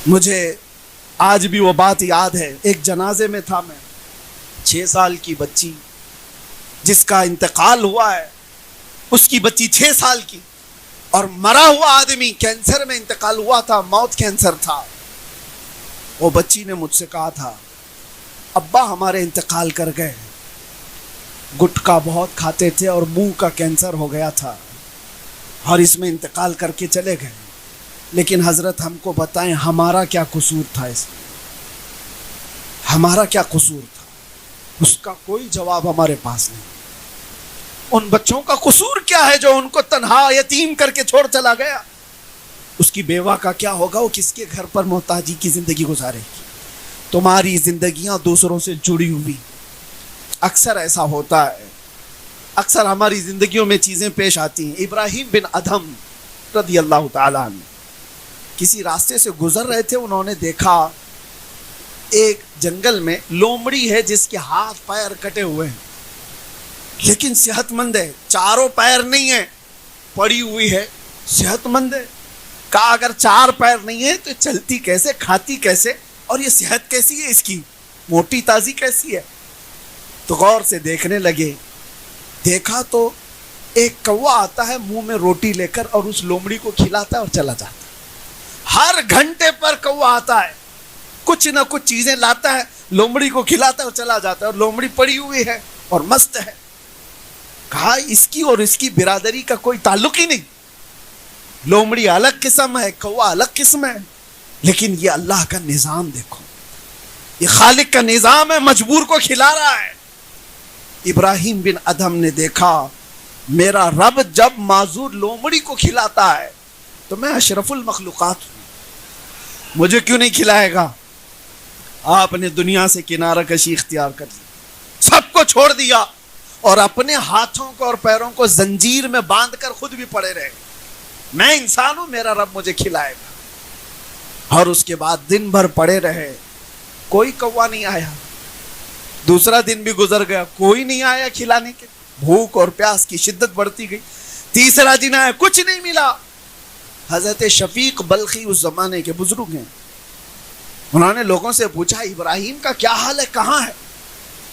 مجھے آج بھی وہ بات یاد ہے، ایک جنازے میں تھا میں، 6 سال کی بچی جس کا انتقال ہوا ہے، اس کی بچی 6 سال کی، اور مرا ہوا آدمی کینسر میں انتقال ہوا تھا، موت کینسر تھا۔ وہ بچی نے مجھ سے کہا تھا، ابا ہمارے انتقال کر گئے، گٹکا بہت کھاتے تھے اور منہ کا کینسر ہو گیا تھا اور اس میں انتقال کر کے چلے گئے، لیکن حضرت ہم کو بتائیں ہمارا کیا قصور تھا، اس میں ہمارا کیا قصور تھا؟ اس کا کوئی جواب ہمارے پاس نہیں۔ ان بچوں کا قصور کیا ہے جو ان کو تنہا یتیم کر کے چھوڑ چلا گیا؟ اس کی بیوہ کا کیا ہوگا؟ وہ کس کے گھر پر محتاجی کی زندگی گزارے گی؟ تمہاری زندگیاں دوسروں سے جڑی ہوئی، اکثر ایسا ہوتا ہے، اکثر ہماری زندگیوں میں چیزیں پیش آتی ہیں۔ ابراہیم بن ادھم رضی اللہ تعالیٰ عنہ کسی راستے سے گزر رہے تھے، انہوں نے دیکھا ایک جنگل میں لومڑی ہے جس کے ہاتھ پیر کٹے ہوئے ہیں لیکن صحت مند ہے، چاروں پیر نہیں ہے، پڑی ہوئی ہے، صحت مند ہے۔ کہا اگر 4 پیر نہیں ہے تو چلتی کیسے، کھاتی کیسے، اور یہ صحت کیسی ہے، اس کی موٹی تازی کیسی ہے؟ تو غور سے دیکھنے لگے، دیکھا تو ایک کوا آتا ہے منہ میں روٹی لے کر اور اس لومڑی کو کھلاتا ہے اور چلا جاتا ہے۔ ہر گھنٹے پر کوا آتا ہے، کچھ نہ کچھ چیزیں لاتا ہے، لومڑی کو کھلاتا ہے اور چلا جاتا ہے، اور لومڑی پڑی ہوئی ہے اور مست ہے۔ کہا اس کی اور اس کی برادری کا کوئی تعلق ہی نہیں، لومڑی الگ قسم ہے، کوا الگ قسم ہے، لیکن یہ اللہ کا نظام دیکھو، یہ خالق کا نظام ہے، مجبور کو کھلا رہا ہے۔ ابراہیم بن ادھم نے دیکھا میرا رب جب معذور لومڑی کو کھلاتا ہے تو میں اشرف المخلوقات ہوں، مجھے کیوں نہیں کھلائے گا؟ آپ نے دنیا سے کنارہ کشی اختیار کر لی، سب کو چھوڑ دیا اور اپنے ہاتھوں کو اور پیروں کو زنجیر میں باندھ کر خود بھی پڑے رہے، میں انسان ہوں، میرا رب مجھے کھلائے گا۔ اور اس کے بعد دن بھر پڑے رہے، کوئی کوا نہیں آیا۔ دوسرا دن بھی گزر گیا، کوئی نہیں آیا کھلانے کے، بھوک اور پیاس کی شدت بڑھتی گئی۔ تیسرا دن آیا، کچھ نہیں ملا۔ حضرت شفیق بلخی اس زمانے کے بزرگ ہیں، انہوں نے لوگوں سے پوچھا ابراہیم کا کیا حال ہے، کہاں ہے؟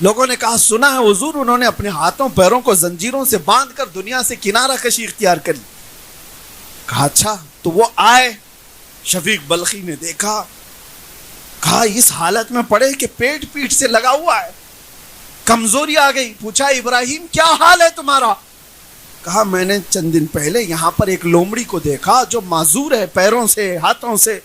لوگوں نے کہا سنا ہے حضور انہوں نے اپنے ہاتھوں پیروں کو زنجیروں سے باندھ کر دنیا سے کنارہ کشی اختیار کر لی۔ کہا اچھا، تو وہ آئے، شفیق بلخی نے دیکھا، کہا اس حالت میں پڑے کہ پیٹ پیٹ سے لگا ہوا ہے، کمزوری آ گئی۔ پوچھا ابراہیم کیا حال ہے تمہارا؟ کہا میں نے چند دن پہلے یہاں پر ایک لومڑی کو دیکھا جو معذور ہے پیروں سے ہاتھوں سے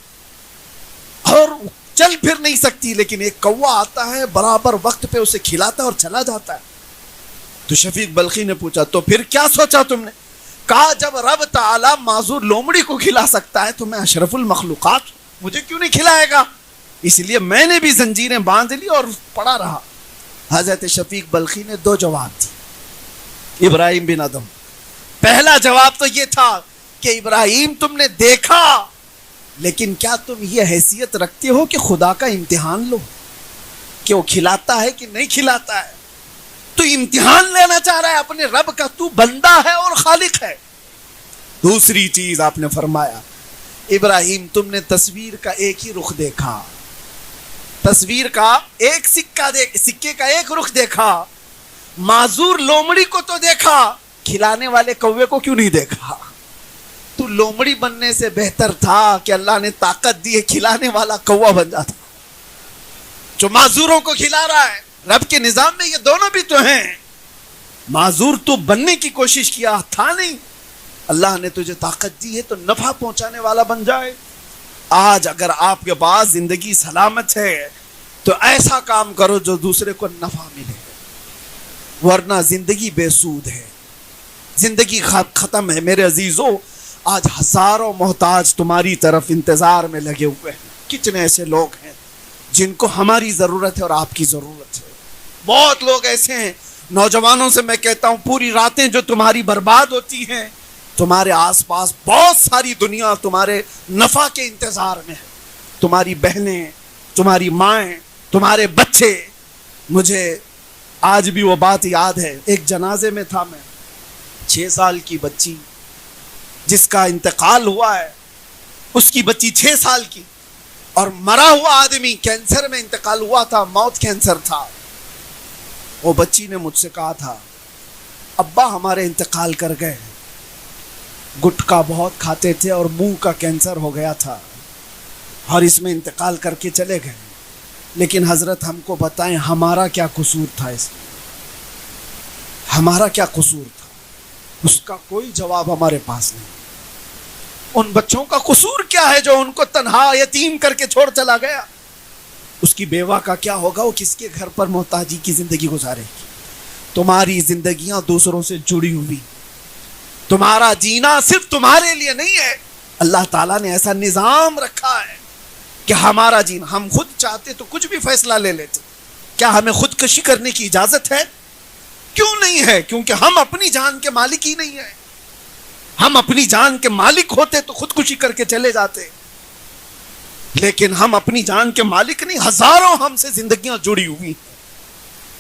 اور چل پھر نہیں سکتی، لیکن ایک کوا آتا ہے برابر وقت پہ اسے کھلاتا ہے اور چلا جاتا ہے۔ تو شفیق بلخی نے پوچھا تو پھر کیا سوچا تم نے؟ کہا جب رب تعالی معذور لومڑی کو کھلا سکتا ہے تو میں اشرف المخلوقات ہوں، مجھے کیوں نہیں کھلائے گا؟ اس لیے میں نے بھی زنجیریں باندھ لی اور پڑا رہا۔ حضرت شفیق بلخی نے 2 جواب دی ابراہیم بن ادھم۔ پہلا جواب تو یہ تھا کہ ابراہیم تم نے دیکھا، لیکن کیا تم یہ حیثیت رکھتے ہو کہ خدا کا امتحان لو کہ وہ کھلاتا ہے کہ نہیں کھلاتا ہے؟ تو امتحان لینا چاہ رہا ہے اپنے رب کا، تو بندہ ہے اور خالق ہے۔ دوسری چیز آپ نے فرمایا ابراہیم تم نے تصویر کا ایک ہی رخ دیکھا، تصویر کا ایک سکے کا ایک رخ دیکھا، معذور لومڑی کو تو دیکھا، کھلانے والے کوے کو کیوں نہیں دیکھا؟ تو لومڑی بننے سے بہتر تھا کہ اللہ نے طاقت دی ہے کھلانے والا کوا بن جاتا جو معذوروں کو کھلا رہا ہے۔ رب کے نظام میں یہ دونوں بھی تو ہیں، معذور تو بننے کی کوشش کیا تھا نہیں، اللہ نے تجھے طاقت دی ہے تو نفع پہنچانے والا بن جائے۔ آج اگر آپ کے پاس زندگی سلامت ہے تو ایسا کام کرو جو دوسرے کو نفع ملے، ورنہ زندگی بے سود ہے، زندگی ختم ہے۔ میرے عزیزو آج ہزاروں محتاج تمہاری طرف انتظار میں لگے ہوئے ہیں، کتنے ایسے لوگ ہیں جن کو ہماری ضرورت ہے اور آپ کی ضرورت ہے۔ بہت لوگ ایسے ہیں، نوجوانوں سے میں کہتا ہوں پوری راتیں جو تمہاری برباد ہوتی ہیں، تمہارے آس پاس بہت ساری دنیا تمہارے نفع کے انتظار میں ہے، تمہاری بہنیں، تمہاری مائیں، تمہارے بچے۔ مجھے آج بھی وہ بات یاد ہے، ایک جنازے میں تھا میں، 6 سال کی بچی جس کا انتقال ہوا ہے، اس کی بچی 6 سال کی، اور مرا ہوا آدمی کینسر میں انتقال ہوا تھا، موت کینسر تھا. وہ بچی نے مجھ سے کہا تھا ابا ہمارے انتقال کر گئے، گٹکا بہت کھاتے تھے اور منہ کا کینسر ہو گیا تھا اور اس میں انتقال کر کے چلے گئے، لیکن حضرت ہم کو بتائیں ہمارا کیا قصور تھا، اس میں ہمارا کیا قصور تھا؟ اس کا کوئی جواب ہمارے پاس نہیں. ان بچوں کا قصور کیا ہے جو ان کو تنہا یتیم کر کے چھوڑ چلا گیا؟ اس کی بیوہ کا کیا ہوگا؟ وہ کس کے گھر پر محتاجی کی زندگی گزارے گی؟ تمہاری زندگیاں دوسروں سے جڑی ہوئی، تمہارا جینا صرف تمہارے لیے نہیں ہے. اللہ تعالیٰ نے ایسا نظام رکھا ہے کہ ہمارا جینا، ہم خود چاہتے تو کچھ بھی فیصلہ لے لیتے. کیا ہمیں خودکشی کرنے کی اجازت ہے؟ کیوں نہیں ہے؟ کیونکہ ہم اپنی جان کے مالک ہی نہیں ہیں. ہم اپنی جان کے مالک ہوتے تو خودکشی کر کے چلے جاتے، لیکن ہم اپنی جان کے مالک نہیں. ہزاروں ہم سے زندگیاں جڑی ہوئی ہیں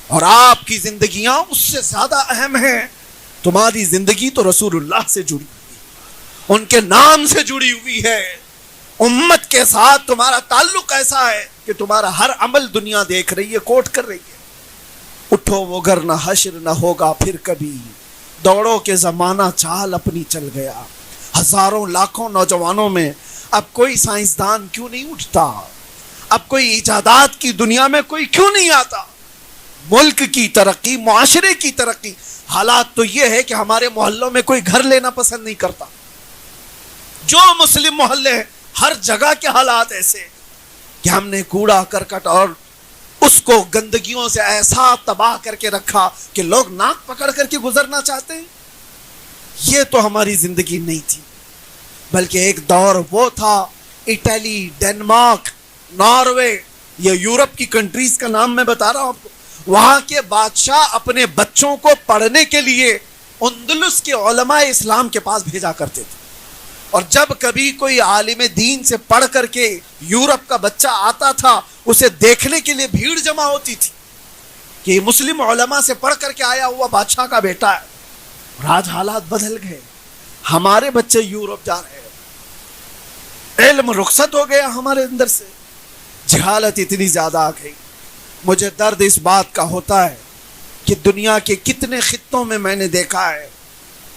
اور آپ کی زندگیاں اس سے زیادہ اہم ہیں. تمہاری زندگی تو رسول اللہ سے جڑی ہوئی، ان کے نام سے جڑی ہوئی ہے. امت کے ساتھ تمہارا تعلق ایسا ہے کہ تمہارا ہر عمل دنیا دیکھ رہی ہے، کوٹ کر رہی ہے. اٹھو وہ گھر نہ حشر نہ ہوگا پھر کبھی، دوڑو کے زمانہ چال اپنی چل گیا. ہزاروں لاکھوں نوجوانوں میں اب کوئی سائنسدان کیوں نہیں اٹھتا؟ اب کوئی ایجادات کی دنیا میں کوئی کیوں نہیں آتا؟ ملک کی ترقی، معاشرے کی ترقی. حالات تو یہ ہے کہ ہمارے محلوں میں کوئی گھر لینا پسند نہیں کرتا. جو مسلم محلے ہیں ہر جگہ کے حالات ایسے کہ ہم نے کوڑا کرکٹ اور اس کو گندگیوں سے ایسا تباہ کر کے رکھا کہ لوگ ناک پکڑ کر کے گزرنا چاہتے ہیں. یہ تو ہماری زندگی نہیں تھی، بلکہ ایک دور وہ تھا، اٹلی، ڈنمارک، ناروے، یہ یورپ کی کنٹریز کا نام میں بتا رہا ہوں آپ کو. وہاں کے بادشاہ اپنے بچوں کو پڑھنے کے لیے اندلس کے علماء اسلام کے پاس بھیجا کرتے تھے. اور جب کبھی کوئی عالم دین سے پڑھ کر کے یورپ کا بچہ آتا تھا، اسے دیکھنے کے لیے بھیڑ جمع ہوتی تھی کہ یہ مسلم علماء سے پڑھ کر کے آیا ہوا بادشاہ کا بیٹا ہے. اور آج حالات بدل گئے، ہمارے بچے یورپ جا رہے ہیں، علم رخصت ہو گیا ہمارے اندر سے، جہالت اتنی زیادہ آ گئی. مجھے درد اس بات کا ہوتا ہے کہ دنیا کے کتنے خطوں میں نے دیکھا ہے،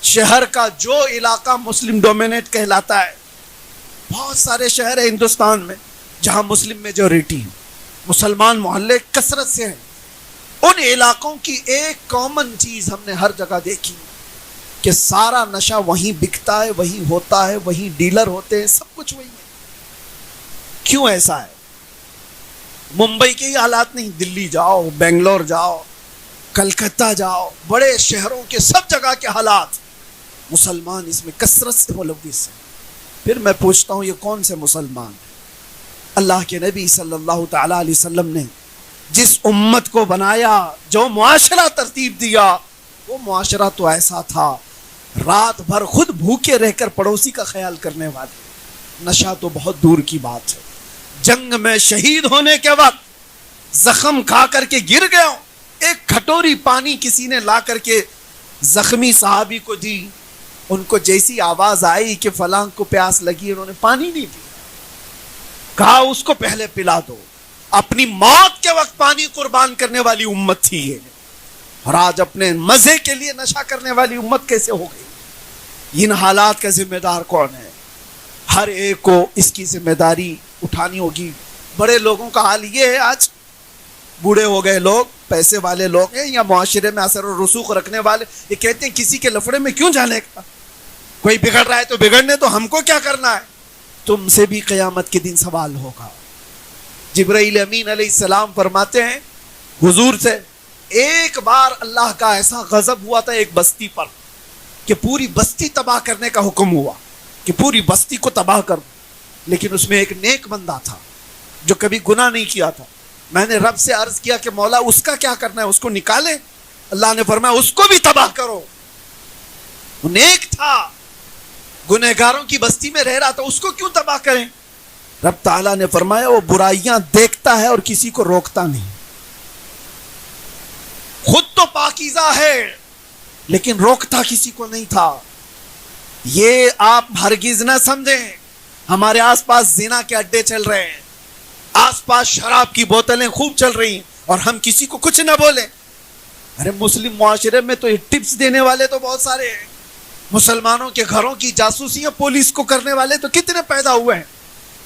شہر کا جو علاقہ مسلم ڈومینیٹ کہلاتا ہے، بہت سارے شہر ہیں ہندوستان میں جہاں مسلم میجورٹی ہے، مسلمان محلے کثرت سے ہیں. ان علاقوں کی ایک کامن چیز ہم نے ہر جگہ دیکھی کہ سارا نشہ وہیں بکتا ہے، وہیں ہوتا ہے، وہیں ڈیلر ہوتے ہیں، سب کچھ وہیں ہے. کیوں ایسا ہے؟ ممبئی کے ہی حالات نہیں، دلی جاؤ، بنگلور جاؤ، کلکتہ جاؤ، بڑے شہروں کے سب جگہ کے حالات، مسلمان اس میں کثرت سے ملوث ہیں. پھر میں پوچھتا ہوں یہ کون سے مسلمان ہیں؟ اللہ کے نبی صلی اللہ تعالی علیہ وسلم نے جس امت کو بنایا، جو معاشرہ ترتیب دیا، وہ معاشرہ تو ایسا تھا رات بھر خود بھوکے رہ کر پڑوسی کا خیال کرنے والے. نشہ تو بہت دور کی بات ہے. جنگ میں شہید ہونے کے وقت زخم کھا کر کے گر گیا ہوں، ایک کھٹوری پانی کسی نے لا کر کے زخمی صحابی کو دی. ان کو جیسی آواز آئی کہ فلاں کو پیاس لگی، انہوں نے پانی نہیں پیا، کہا اس کو پہلے پلا دو. اپنی موت کے وقت پانی قربان کرنے والی امت تھی یہ، اور آج اپنے مزے کے لیے نشہ کرنے والی امت کیسے ہو گئی؟ ان حالات کا ذمہ دار کون ہے؟ ہر ایک کو اس کی ذمہ داری اٹھانی ہوگی. بڑے لوگوں کا حال یہ ہے، آج بوڑھے ہو گئے لوگ، پیسے والے لوگ ہیں یا معاشرے میں اثر و رسوخ رکھنے والے، یہ کہتے ہیں کسی کے لفڑے میں کیوں جانے کا، کوئی بگڑ رہا ہے تو بگڑنے تو ہم کو کیا کرنا ہے. تم سے بھی قیامت کے دن سوال ہوگا. جبرائیل امین علیہ السلام فرماتے ہیں حضور سے، ایک بار اللہ کا ایسا غضب ہوا تھا ایک بستی پر کہ پوری بستی تباہ کرنے کا حکم ہوا کہ پوری بستی کو تباہ کر دو، لیکن اس میں ایک نیک بندہ تھا جو کبھی گناہ نہیں کیا تھا. میں نے رب سے عرض کیا کہ مولا اس کا کیا کرنا ہے، اس کو نکالے؟ اللہ نے فرمایا اس کو بھی تباہ کرو. وہ نیک تھا، گنہگاروں کی بستی میں رہ رہا تھا، اس کو کیوں تباہ کریں؟ رب تعالیٰ نے فرمایا وہ برائیاں دیکھتا ہے اور کسی کو روکتا نہیں. خود تو پاکیزہ ہے لیکن روکتا کسی کو نہیں تھا. یہ آپ ہرگز نہ سمجھیں ہمارے آس پاس زنا کے اڈے چل رہے ہیں، آس پاس شراب کی بوتلیں خوب چل رہی ہیں اور ہم کسی کو کچھ نہ بولیں. ارے مسلم معاشرے میں تو یہ ٹپس دینے والے تو بہت سارے ہیں. مسلمانوں کے گھروں کی جاسوسیاں پولیس کو کرنے والے تو کتنے پیدا ہوئے ہیں.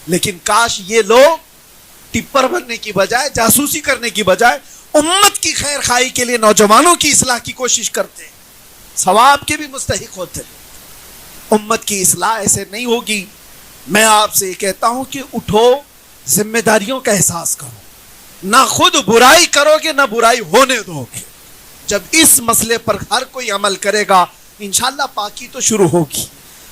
لیکن کاش یہ لوگ ٹپر بننے کی بجائے, جاسوسی کرنے کی بجائے امت کی خیر خواہی کے لیے نوجوانوں کی اصلاح کی کوشش کرتے, ثواب کے بھی مستحق ہوتے. امت کی اصلاح ایسے نہیں ہوگی. میں آپ سے یہ کہتا ہوں کہ اٹھو, ذمہ داریوں کا احساس کرو, نہ خود برائی کرو گے نہ برائی ہونے دو گے. جب اس مسئلے پر ہر کوئی عمل کرے گا انشاءاللہ پاکی تو شروع ہوگی.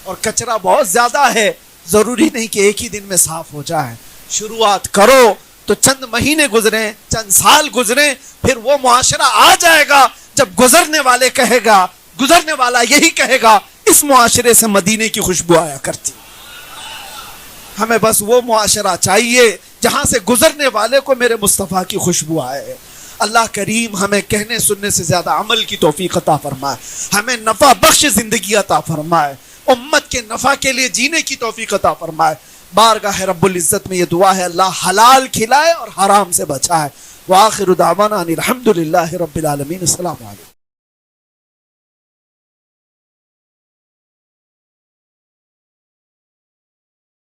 اور کچرا بہت زیادہ ہے, ضروری نہیں کہ ایک ہی دن میں صاف ہو جائے. شروعات کرو تو چند مہینے گزریں, چند سال گزریں, پھر وہ معاشرہ آ جائے گا جب گزرنے والے کہے گا, گزرنے والا یہی کہے گا اس معاشرے سے مدینے کی خوشبو آیا کرتی. ہمیں بس وہ معاشرہ چاہیے جہاں سے گزرنے والے کو میرے مصطفیٰ کی خوشبو آئے. اللہ کریم ہمیں کہنے سننے سے زیادہ عمل کی توفیق عطا فرمائے, ہمیں نفع بخش زندگی عطا فرمائے, امت کے نفع کے لیے جینے کی توفیق عطا فرمائے. بارگاہ رب العزت میں یہ دعا ہے اللہ حلال کھلائے اور حرام سے بچائے. وآخر دعوانا ان الحمد للہ رب العالمین. السلام علیکم.